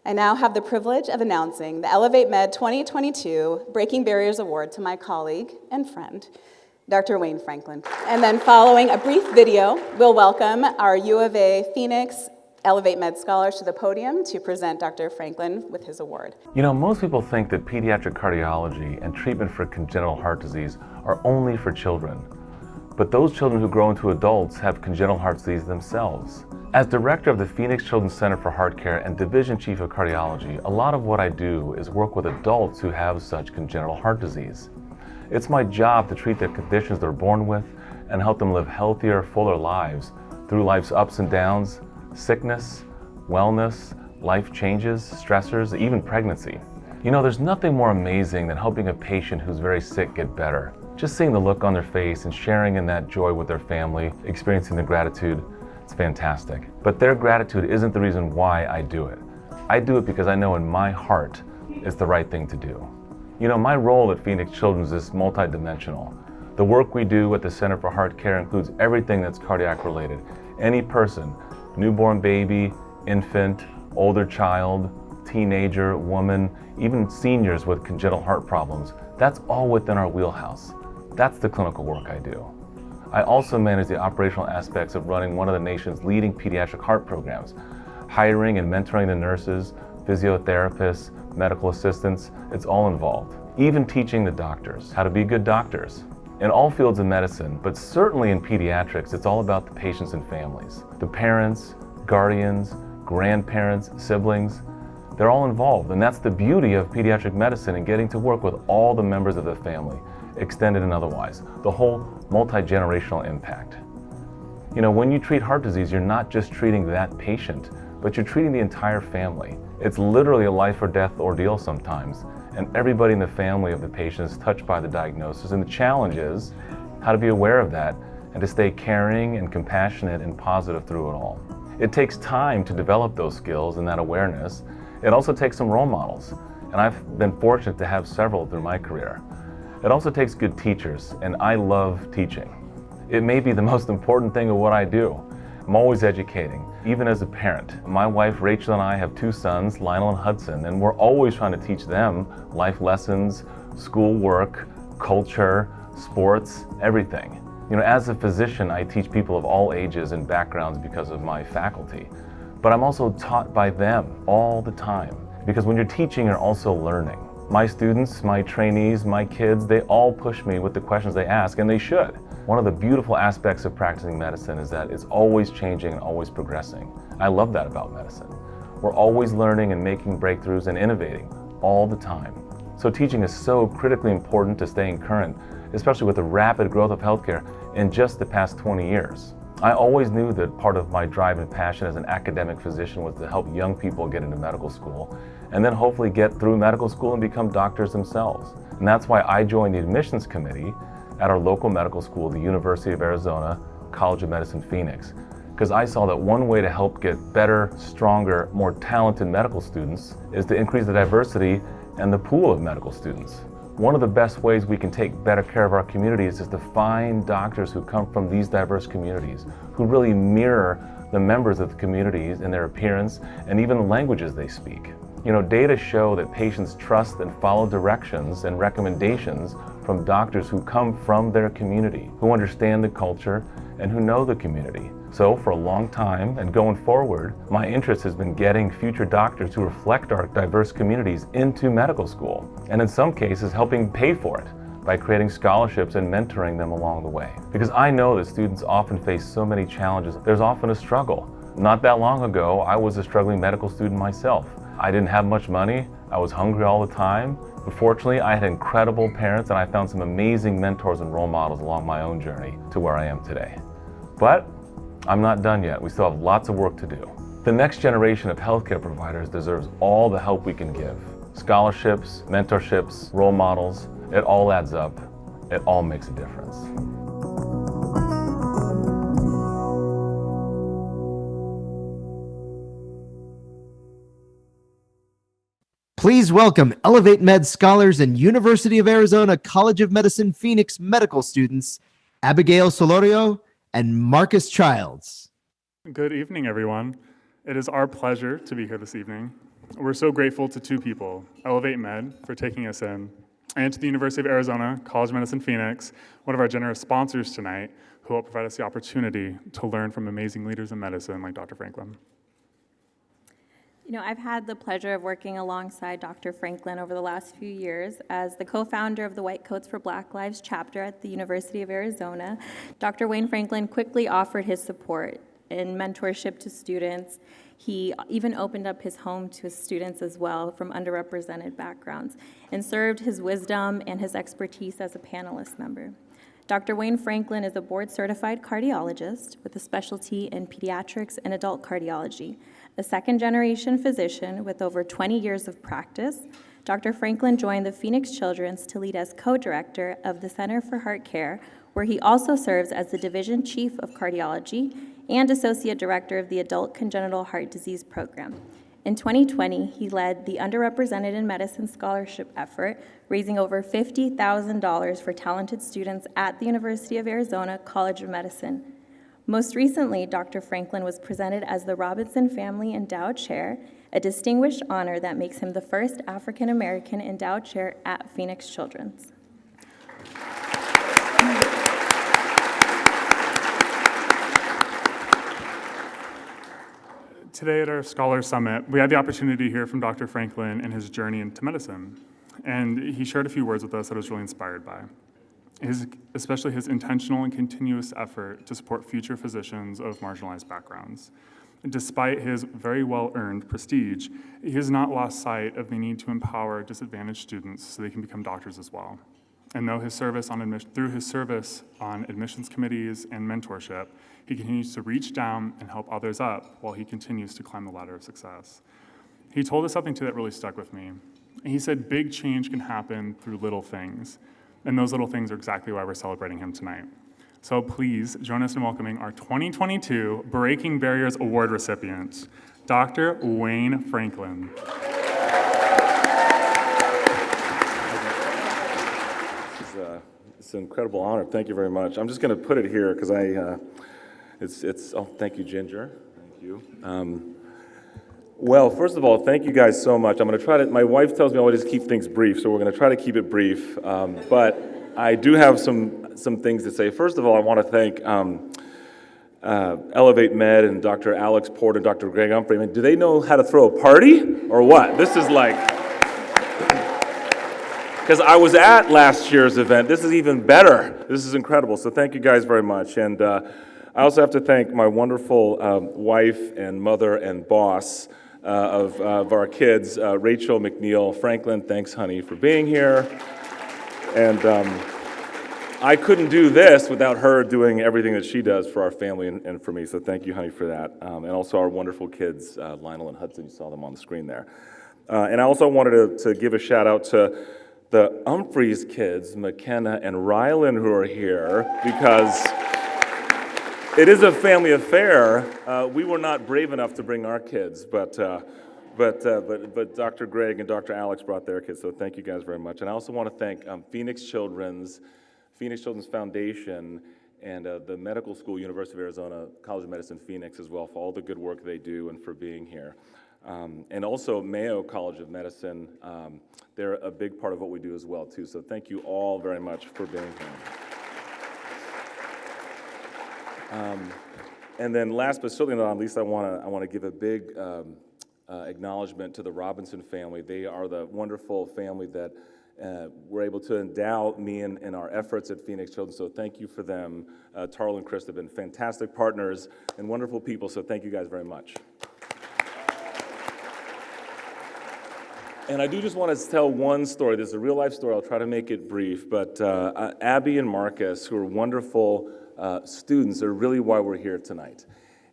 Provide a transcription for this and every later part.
I now have the privilege of announcing the ElevateMeD 2022 Breaking Barriers Award to my colleague and friend, Dr. Wayne Franklin. And then following a brief video, we'll welcome our U of A Phoenix ElevateMeD scholars to the podium to present Dr. Franklin with his award. You know, most people think that pediatric cardiology and treatment for congenital heart disease are only for children. But those children who grow into adults have congenital heart disease themselves. As director of the Phoenix Children's Center for Heart Care and division chief of cardiology, a lot of what I do is work with adults who have such congenital heart disease. It's my job to treat the conditions they're born with and help them live healthier, fuller lives through life's ups and downs, sickness, wellness, life changes, stressors, even pregnancy. You know, there's nothing more amazing than helping a patient who's very sick get better. Just seeing the look on their face and sharing in that joy with their family, experiencing the gratitude, it's fantastic. But their gratitude isn't the reason why I do it. I do it because I know in my heart it's the right thing to do. You know, my role at Phoenix Children's is multidimensional. The work we do at the Center for Heart Care includes everything that's cardiac related. Any person, newborn baby, infant, older child, teenager, woman, even seniors with congenital heart problems, that's all within our wheelhouse. That's the clinical work I do. I also manage the operational aspects of running one of the nation's leading pediatric heart programs, hiring and mentoring the nurses, physiotherapists, medical assistants, it's all involved. Even teaching the doctors how to be good doctors. In all fields of medicine, but certainly in pediatrics, it's all about the patients and families. The parents, guardians, grandparents, siblings, they're all involved. And that's the beauty of pediatric medicine and getting to work with all the members of the family, extended and otherwise, the whole multi-generational impact. You know, when you treat heart disease, you're not just treating that patient, but you're treating the entire family. It's literally a life or death ordeal sometimes. And everybody in the family of the patient is touched by the diagnosis. And the challenge is how to be aware of that and to stay caring and compassionate and positive through it all. It takes time to develop those skills and that awareness. It also takes some role models. And I've been fortunate to have several through my career. It also takes good teachers, and I love teaching. It may be the most important thing of what I do. I'm always educating, even as a parent. My wife Rachel and I have two sons, Lionel and Hudson, and we're always trying to teach them life lessons, school work, culture, sports, everything. You know, as a physician, I teach people of all ages and backgrounds because of my faculty. But I'm also taught by them all the time, because when you're teaching, you're also learning. My students, my trainees, my kids, they all push me with the questions they ask, and they should. One of the beautiful aspects of practicing medicine is that it's always changing and always progressing. I love that about medicine. We're always learning and making breakthroughs and innovating all the time. So teaching is so critically important to staying current, especially with the rapid growth of healthcare in just the past 20 years. I always knew that part of my drive and passion as an academic physician was to help young people get into medical school and then hopefully get through medical school and become doctors themselves. And that's why I joined the admissions committee at our local medical school, the University of Arizona College of Medicine, Phoenix, because I saw that one way to help get better, stronger, more talented medical students is to increase the diversity and the pool of medical students. One of the best ways we can take better care of our communities is to find doctors who come from these diverse communities, who really mirror the members of the communities in their appearance and even the languages they speak. You know, data show that patients trust and follow directions and recommendations from doctors who come from their community, who understand the culture and who know the community. So for a long time and going forward, my interest has been getting future doctors who reflect our diverse communities into medical school, and in some cases helping pay for it by creating scholarships and mentoring them along the way. Because I know that students often face so many challenges. There's often a struggle. Not that long ago, I was a struggling medical student myself. I didn't have much money. I was hungry all the time. But fortunately, I had incredible parents, and I found some amazing mentors and role models along my own journey to where I am today. But I'm not done yet. We still have lots of work to do. The next generation of healthcare providers deserves all the help we can give. Scholarships, mentorships, role models, it all adds up. It all makes a difference. Please welcome ElevateMeD scholars and University of Arizona College of Medicine Phoenix medical students, Abigail Solorio and Marcus Childs. Good evening, everyone. It is our pleasure to be here this evening. We're so grateful to two people, ElevateMeD for taking us in, and to the University of Arizona College of Medicine Phoenix, one of our generous sponsors tonight, who will provide us the opportunity to learn from amazing leaders in medicine like Dr. Franklin. You know, I've had the pleasure of working alongside Dr. Franklin over the last few years as the co-founder of the White Coats for Black Lives chapter at the University of Arizona. Dr. Wayne Franklin quickly offered his support and mentorship to students. He even opened up his home to his students as well from underrepresented backgrounds and served his wisdom and his expertise as a panelist member. Dr. Wayne Franklin is a board-certified cardiologist with a specialty in pediatrics and adult cardiology, a second-generation physician with over 20 years of practice. Dr. Franklin joined the Phoenix Children's to lead as co-director of the Center for Heart Care, where he also serves as the division chief of cardiology and associate director of the Adult Congenital Heart Disease Program. In 2020, he led the Underrepresented in Medicine Scholarship effort, raising over $50,000 for talented students at the University of Arizona College of Medicine. Most recently, Dr. Franklin was presented as the Robinson Family Endowed Chair, a distinguished honor that makes him the first African American endowed chair at Phoenix Children's. Today at our Scholar Summit, we had the opportunity to hear from Dr. Franklin and his journey into medicine. And he shared a few words with us that I was really inspired by. Especially his intentional and continuous effort to support future physicians of marginalized backgrounds. Despite his very well-earned prestige, he has not lost sight of the need to empower disadvantaged students so they can become doctors as well. And through his service on admissions committees and mentorship, he continues to reach down and help others up while he continues to climb the ladder of success. He told us something too that really stuck with me. He said big change can happen through little things, and those little things are exactly why we're celebrating him tonight. So please join us in welcoming our 2022 Breaking Barriers Award recipient, Dr. Wayne Franklin. It's an incredible honor. Thank you very much. I'm just going to put it here because thank you, Ginger. Thank you. Well, first of all, thank you guys so much. I'm going to try to, my wife tells me I always keep things brief, so we're going to try to keep it brief. But I do have some things to say. First of all, I want to thank ElevateMeD and Dr. Alex Port and Dr. Greg Humphrey. I mean, do they know how to throw a party or what? This is like, because I was at last year's event. This is even better. This is incredible. So thank you guys very much. And I also have to thank my wonderful wife and mother and boss of our kids, Rachel McNeil Franklin. Thanks, honey, for being here. And I couldn't do this without her doing everything that she does for our family and for me. So thank you, honey, for that. And also our wonderful kids, Lionel and Hudson. You saw them on the screen there. And I also wanted to give a shout out to the Humphreys kids, McKenna and Rylan, who are here, because it is a family affair. We were not brave enough to bring our kids, but Dr. Greg and Dr. Alex brought their kids, so thank you guys very much. And I also want to thank Phoenix Children's Foundation, and the medical school, University of Arizona College of Medicine Phoenix as well, for all the good work they do and for being here. And also Mayo College of Medicine, they're a big part of what we do as well too. So thank you all very much for being here. And then last but certainly not least, I want to give a big acknowledgement to the Robinson family. They are the wonderful family that were able to endow me in our efforts at Phoenix Children. So thank you for them. Tarl and Chris have been fantastic partners and wonderful people. So thank you guys very much. And I do just want to tell one story. This is a real life story. I'll try to make it brief. But Abby and Marcus, who are wonderful students, are really why we're here tonight.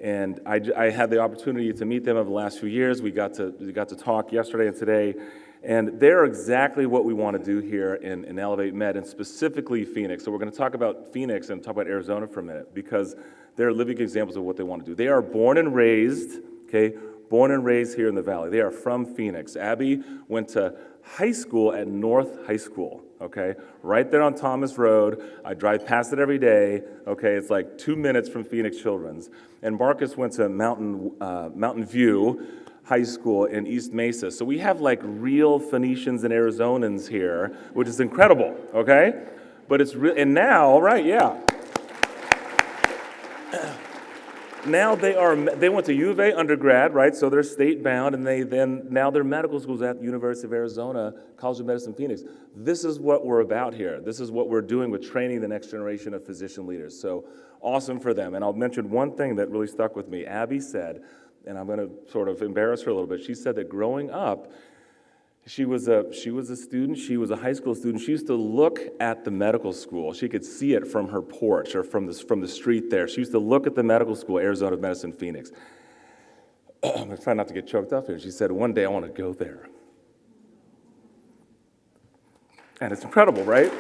And I had the opportunity to meet them over the last few years. We got to talk yesterday and today. And they're exactly what we want to do here in ElevateMeD, and specifically Phoenix. So we're going to talk about Phoenix and talk about Arizona for a minute, because they're living examples of what they want to do. They are born and raised here in the Valley. They are from Phoenix. Abby went to high school at North High School, okay? Right there on Thomas Road. I drive past it every day, okay? It's like 2 minutes from Phoenix Children's. And Marcus went to Mountain View High School in East Mesa. So we have like real Phoenicians and Arizonans here, which is incredible, okay? But it's real, and now, right, yeah. Now they went to U of A undergrad, right? So they're state bound, and now their medical schools at the University of Arizona, College of Medicine, Phoenix. This is what we're about here. This is what we're doing with training the next generation of physician leaders. So awesome for them. And I'll mention one thing that really stuck with me. Abby said, and I'm going to sort of embarrass her a little bit. She said that growing up, she was a student, she was a high school student. She used to look at the medical school. She could see it from her porch or from the street there. She used to look at the medical school, Arizona Medicine, Phoenix. I'm trying not to get choked up here. She said, one day I want to go there. And it's incredible, right?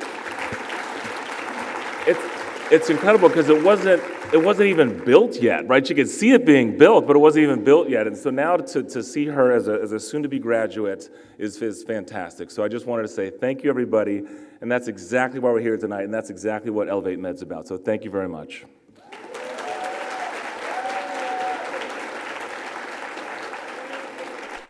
It's incredible because it wasn't even built yet, right? She could see it being built, but it wasn't even built yet. And so now to see her as a soon-to-be graduate is fantastic. So I just wanted to say thank you, everybody. And that's exactly why we're here tonight, and that's exactly what ElevateMed's about. So thank you very much.